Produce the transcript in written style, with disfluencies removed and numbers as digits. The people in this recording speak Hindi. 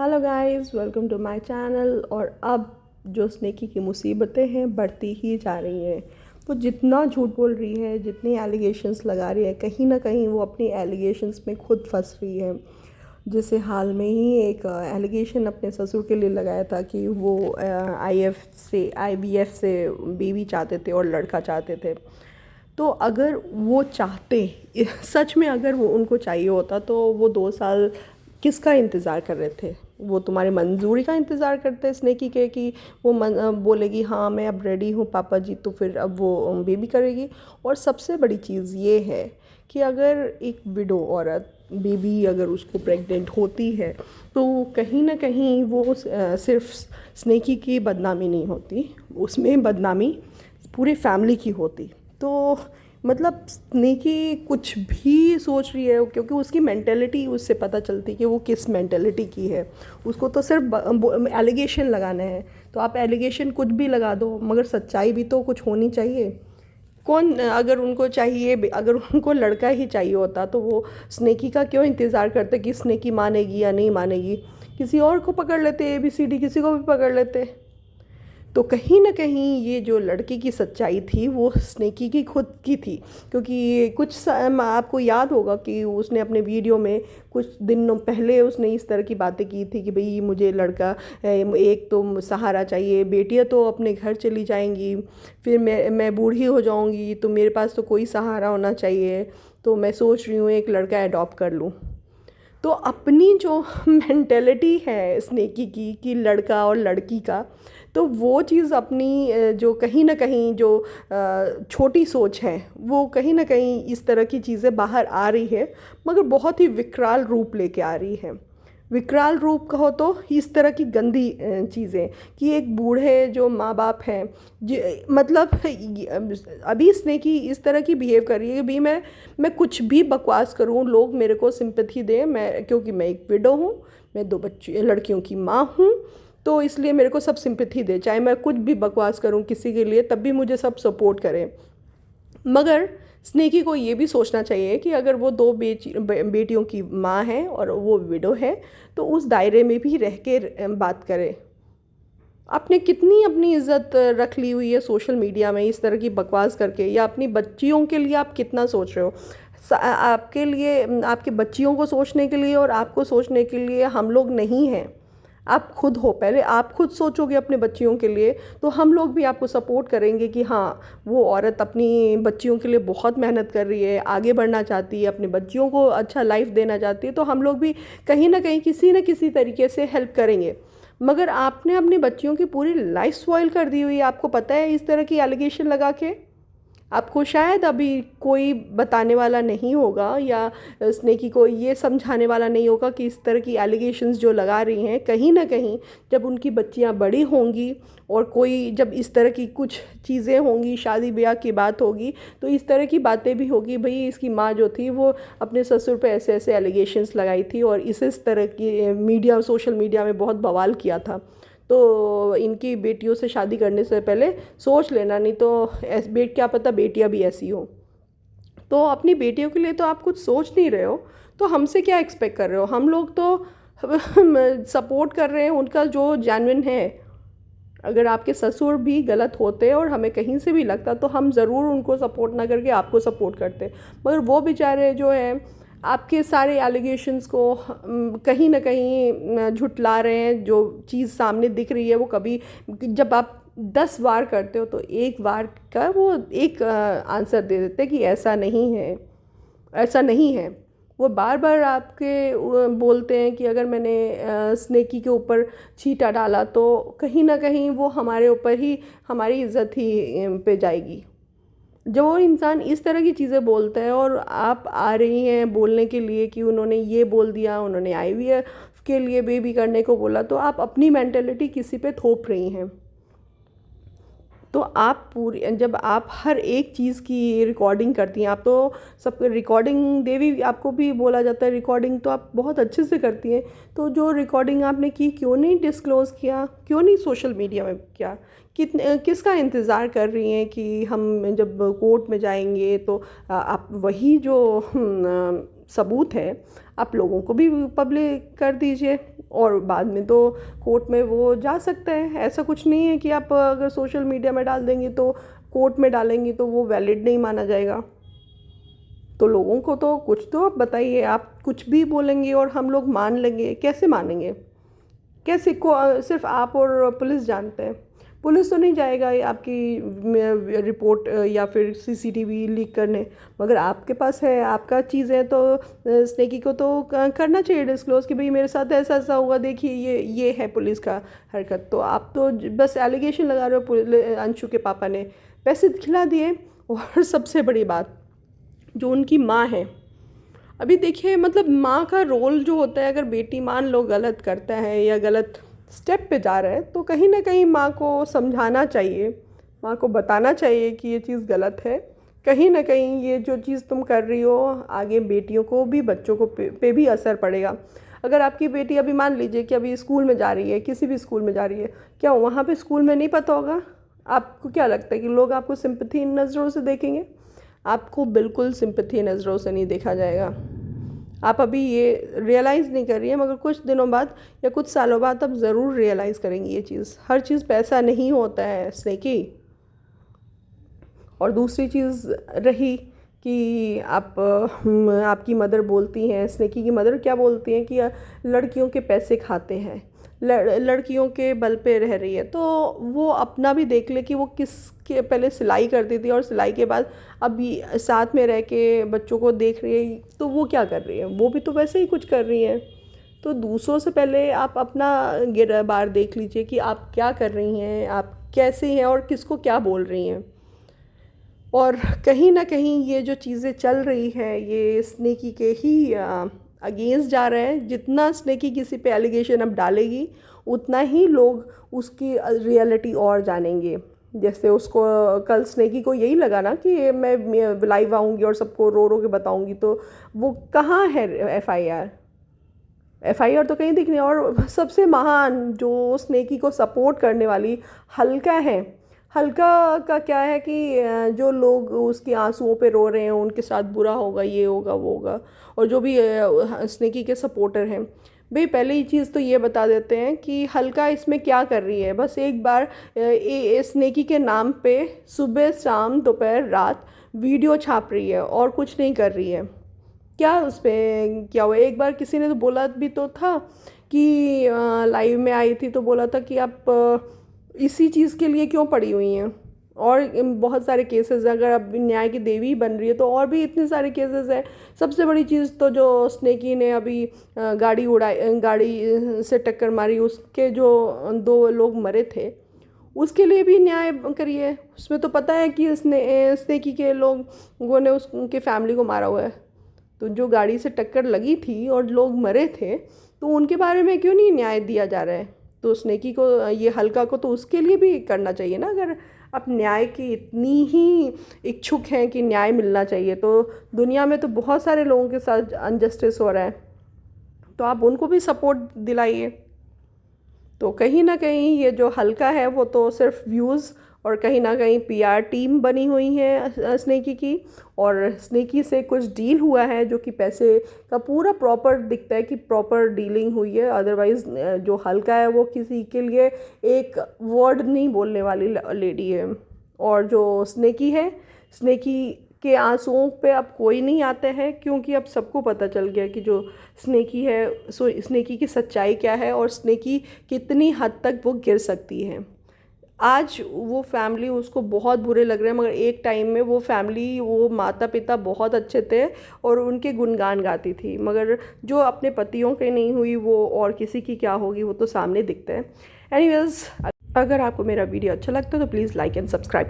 Hello guys, welcome to my channel. और अब जो स्नेकी की मुसीबतें हैं बढ़ती ही जा रही हैं। वो जितना झूठ बोल रही है, जितनी एलिगेशंस लगा रही है, कहीं ना कहीं वो अपनी एलिगेशंस में खुद फंस रही है। जैसे हाल में ही एक एलिगेशन अपने ससुर के लिए लगाया था कि वो आईवीएफ से बेबी चाहते थे और लड़का चाहते थे। तो अगर वो चाहते, सच में अगर वो उनको चाहिए होता तो वो 2 साल किसका इंतज़ार कर रहे थे? वो तुम्हारी मंजूरी का इंतज़ार करते स्नेकी के कि वो बोलेगी हाँ मैं अब रेडी हूँ पापा जी, तो फिर अब वो बेबी करेगी। और सबसे बड़ी चीज़ ये है कि अगर एक विडो औरत बेबी अगर उसको प्रेग्नेंट होती है तो कहीं ना कहीं वो सिर्फ स्नेकी की बदनामी नहीं होती, उसमें बदनामी पूरे फैमिली की होती। तो मतलब स्नेकी कुछ भी सोच रही है, क्योंकि उसकी मेंटेलिटी उससे पता चलती कि वो किस मेंटेलिटी की है। उसको तो सिर्फ एलिगेशन लगाना है, तो आप एलिगेशन कुछ भी लगा दो, मगर सच्चाई भी तो कुछ होनी चाहिए। कौन, अगर उनको चाहिए, अगर उनको लड़का ही चाहिए होता तो वो स्नेकी का क्यों इंतज़ार करते कि स्नेकी मानेगी या नहीं मानेगी? किसी और को पकड़ लेते, ABCD किसी को भी पकड़ लेते। तो कहीं न कहीं ये जो लड़की की सच्चाई थी वो स्नेकी की खुद की थी। क्योंकि आपको याद होगा कि उसने अपने वीडियो में कुछ दिनों पहले उसने इस तरह की बातें की थी कि भाई मुझे लड़का, एक तो सहारा चाहिए, बेटियां तो अपने घर चली जाएंगी, फिर मैं बूढ़ी हो जाऊंगी तो मेरे पास तो कोई सहारा होना चाहिए, तो मैं सोच रही हूँ एक लड़का अडॉप्ट कर लूँ। तो अपनी जो मेंटेलिटी है स्नेकी की कि लड़का और लड़की का, तो वो चीज़ अपनी जो कहीं ना कहीं जो छोटी सोच है वो कहीं ना कहीं इस तरह की चीज़ें बाहर आ रही है, मगर बहुत ही विकराल रूप लेके आ रही है। विकराल रूप कहो तो इस तरह की गंदी चीज़ें कि एक बूढ़े जो माँ बाप हैं, मतलब अभी स्नेकी इस तरह की बिहेव कर रही है कि भाई मैं कुछ भी बकवास करूँ, लोग मेरे को सिंपैथी दें, मैं क्योंकि मैं एक विडो हूँ, मैं 2 लड़कियों की माँ हूँ, तो इसलिए मेरे को सब सिंपैथी दे, चाहे मैं कुछ भी बकवास करूँ किसी के लिए तब भी मुझे सब सपोर्ट करें। मगर स्नेकी को ये भी सोचना चाहिए कि अगर वो 2 बेटियों की माँ है और वो विडो है तो उस दायरे में भी रह के बात करे। आपने कितनी अपनी इज्जत रख ली हुई है सोशल मीडिया में इस तरह की बकवास करके, या अपनी बच्चियों के लिए आप कितना सोच रहे हो? आपके लिए, आपके बच्चियों को सोचने के लिए और आपको सोचने के लिए हम लोग नहीं हैं। आप खुद हो, पहले आप खुद सोचोगे अपने बच्चियों के लिए तो हम लोग भी आपको सपोर्ट करेंगे कि हाँ वो औरत अपनी बच्चियों के लिए बहुत मेहनत कर रही है, आगे बढ़ना चाहती है, अपने बच्चियों को अच्छा लाइफ देना चाहती है, तो हम लोग भी कहीं ना कहीं किसी न किसी तरीके से हेल्प करेंगे। मगर आपने अपनी बच्चियों की पूरी लाइफ स्पॉइल कर दी हुई है, आपको पता है, इस तरह की एलिगेशन लगा के। आपको शायद अभी कोई बताने वाला नहीं होगा या स्नेकी को ये समझाने वाला नहीं होगा कि इस तरह की एलिगेशंस जो लगा रही हैं, कहीं ना कहीं जब उनकी बच्चियां बड़ी होंगी और कोई जब इस तरह की कुछ चीज़ें होंगी, शादी ब्याह की बात होगी, तो इस तरह की बातें भी होगी, भाई इसकी माँ जो थी वो अपने ससुर पे ऐसे ऐसे एलिगेशंस लगाई थी और इस तरह की मीडिया, सोशल मीडिया में बहुत बवाल किया था। तो इनकी बेटियों से शादी करने से पहले सोच लेना, नहीं तो क्या पता बेटियां भी ऐसी हो। तो अपनी बेटियों के लिए तो आप कुछ सोच नहीं रहे हो, तो हमसे क्या एक्सपेक्ट कर रहे हो? हम लोग तो सपोर्ट कर रहे हैं उनका जो जेन्युइन है। अगर आपके ससुर भी गलत होते और हमें कहीं से भी लगता तो हम ज़रूर उनको सपोर्ट ना करके आपको सपोर्ट करते। मगर वो बेचारे जो हैं आपके सारे एलिगेशंस को कहीं ना कहीं झुटला रहे हैं। जो चीज़ सामने दिख रही है वो कभी, जब आप 10 बार करते हो तो एक बार का वो एक आंसर दे देते कि ऐसा नहीं है, ऐसा नहीं है। वो बार बार आपके बोलते हैं कि अगर मैंने स्नेकी के ऊपर छींटा डाला तो कहीं ना कहीं वो हमारे ऊपर ही, हमारी इज्जत ही पे जाएगी। जब वो इंसान इस तरह की चीज़ें बोलता है और आप आ रही हैं बोलने के लिए कि उन्होंने ये बोल दिया, उन्होंने IVF के लिए बेबी करने को बोला, तो आप अपनी मेंटेलिटी किसी पे थोप रही हैं। तो आप पूरी, जब आप हर एक चीज़ की रिकॉर्डिंग करती हैं, आप तो सब रिकॉर्डिंग देवी आपको भी बोला जाता है, रिकॉर्डिंग तो आप बहुत अच्छे से करती हैं। तो जो रिकॉर्डिंग आपने की क्यों नहीं डिस्क्लोज़ किया, क्यों नहीं सोशल मीडिया में किया? किसका इंतज़ार कर रही हैं कि हम जब कोर्ट में जाएंगे तो आप वही जो सबूत है आप लोगों को भी पब्लिक कर दीजिए, और बाद में तो कोर्ट में वो जा सकते हैं। ऐसा कुछ नहीं है कि आप अगर सोशल मीडिया में डाल देंगी तो कोर्ट में डालेंगी तो वो वैलिड नहीं माना जाएगा। तो लोगों को तो कुछ तो आप बताइए, आप कुछ भी बोलेंगे और हम लोग मान लेंगे? कैसे मानेंगे? कैसे को सिर्फ आप और पुलिस जानते हैं। पुलिस तो नहीं जाएगा ये आपकी रिपोर्ट या फिर सीसीटीवी लीक करने, मगर आपके पास है, आपका चीज़ है, तो स्नेकी को तो करना चाहिए डिस्क्लोज़ कि भाई मेरे साथ ऐसा ऐसा हुआ, देखिए ये है पुलिस का हरकत। तो आप तो बस एलिगेशन लगा रहे हो। अंशु के पापा ने पैसे खिला दिए, और सबसे बड़ी बात जो उनकी माँ है, अभी देखिए मतलब माँ का रोल जो होता है, अगर बेटी मान लो गलत करता है या गलत स्टेप पे जा रहा है तो कहीं ना कहीं माँ को समझाना चाहिए, माँ को बताना चाहिए कि ये चीज़ गलत है। कहीं ना कहीं ये जो चीज़ तुम कर रही हो आगे बेटियों को भी, बच्चों को पे भी असर पड़ेगा। अगर आपकी बेटी अभी मान लीजिए कि अभी स्कूल में जा रही है, किसी भी स्कूल में जा रही है, क्या वहाँ पे स्कूल में नहीं पता होगा? आपको क्या लगता है कि लोग आपको सिंपैथी नज़रों से देखेंगे? आपको बिल्कुल सिंपैथी नज़रों से नहीं देखा जाएगा। आप अभी ये रियलाइज़ नहीं कर रही है, मगर कुछ दिनों बाद या कुछ सालों बाद आप ज़रूर रियलाइज़ करेंगी ये चीज़। हर चीज़ पैसा नहीं होता है स्नेकी। और दूसरी चीज़ रही कि आपकी मदर बोलती हैं, स्नेकी की मदर क्या बोलती हैं कि लड़कियों के पैसे खाते हैं, लड़कियों के बल पे रह रही है। तो वो अपना भी देख ले कि वो किसके पहले सिलाई करती थी और सिलाई के बाद अभी साथ में रह के बच्चों को देख रही है, तो वो क्या कर रही है? वो भी तो वैसे ही कुछ कर रही है। तो दूसरों से पहले आप अपना गिर बार देख लीजिए कि आप क्या कर रही हैं, आप कैसे हैं और किसको क्या बोल रही हैं। और कहीं ना कहीं ये जो चीज़ें चल रही है ये स्नेकी के ही अगेंस्ट जा रहे हैं। जितना स्नेकी किसी पे एलिगेशन अब डालेगी उतना ही लोग उसकी रियलिटी और जानेंगे। जैसे उसको कल स्नेकी को यही लगा ना कि मैं लाइव आऊँगी और सबको रो रो के बताऊँगी, तो वो कहाँ है एफआईआर तो कहीं दिख नहीं। और सबसे महान जो स्नेकी को सपोर्ट करने वाली हल्का है, हल्का का क्या है कि जो लोग उसके आंसुओं पे रो रहे हैं उनके साथ बुरा होगा, ये होगा वो होगा, और जो भी स्नेकी के सपोर्टर हैं, भाई पहले ही चीज़ तो ये बता देते हैं कि हल्का इसमें क्या कर रही है। बस एक बार स्नेकी के नाम पे सुबह शाम दोपहर रात वीडियो छाप रही है और कुछ नहीं कर रही है। क्या उस पर क्या हुआ? एक बार किसी ने तो बोला भी तो था कि लाइव में आई थी तो बोला था कि आप इसी चीज़ के लिए क्यों पड़ी हुई हैं। और बहुत सारे केसेस हैं, अगर अब न्याय की देवी बन रही है तो और भी इतने सारे केसेस हैं। सबसे बड़ी चीज़ तो जो स्नेकी ने अभी गाड़ी से टक्कर मारी, उसके जो 2 लोग मरे थे, उसके लिए भी न्याय करिए। उसमें तो पता है कि स्नेकी के लोगों ने उनके फैमिली को मारा हुआ है। तो जो गाड़ी से टक्कर लगी थी और लोग मरे थे, तो उनके बारे में क्यों नहीं न्याय दिया जा रहा है? तो स्नेकी को, ये हल्का को तो उसके लिए भी करना चाहिए ना। अगर आप न्याय की इतनी ही इच्छुक हैं कि न्याय मिलना चाहिए, तो दुनिया में तो बहुत सारे लोगों के साथ अनजस्टिस हो रहा है, तो आप उनको भी सपोर्ट दिलाइए। तो कहीं ना कहीं ये जो हल्का है वो तो सिर्फ व्यूज़ और कहीं ना कहीं पीआर टीम बनी हुई है स्नेकी की, और स्नेकी से कुछ डील हुआ है जो कि पैसे का पूरा प्रॉपर दिखता है कि प्रॉपर डीलिंग हुई है। अदरवाइज़ जो हल्का है वो किसी के लिए एक वर्ड नहीं बोलने वाली लेडी है। और जो स्नेकी है, स्नेकी के आंसुओं पे अब कोई नहीं आते हैं, क्योंकि अब सबको पता चल गया कि जो स्नेकी है, सो स्नेकी की सच्चाई क्या है और स्नेकी कितनी हद तक वो गिर सकती है। आज वो फैमिली उसको बहुत बुरे लग रहे हैं, मगर एक टाइम में वो फैमिली, वो माता पिता बहुत अच्छे थे और उनके गुणगान गाती थी। मगर जो अपने पतियों के नहीं हुई वो और किसी की क्या होगी, वो तो सामने दिखता है। एनीवेज़, अगर आपको मेरा वीडियो अच्छा लगता है तो प्लीज़ लाइक एंड सब्सक्राइब।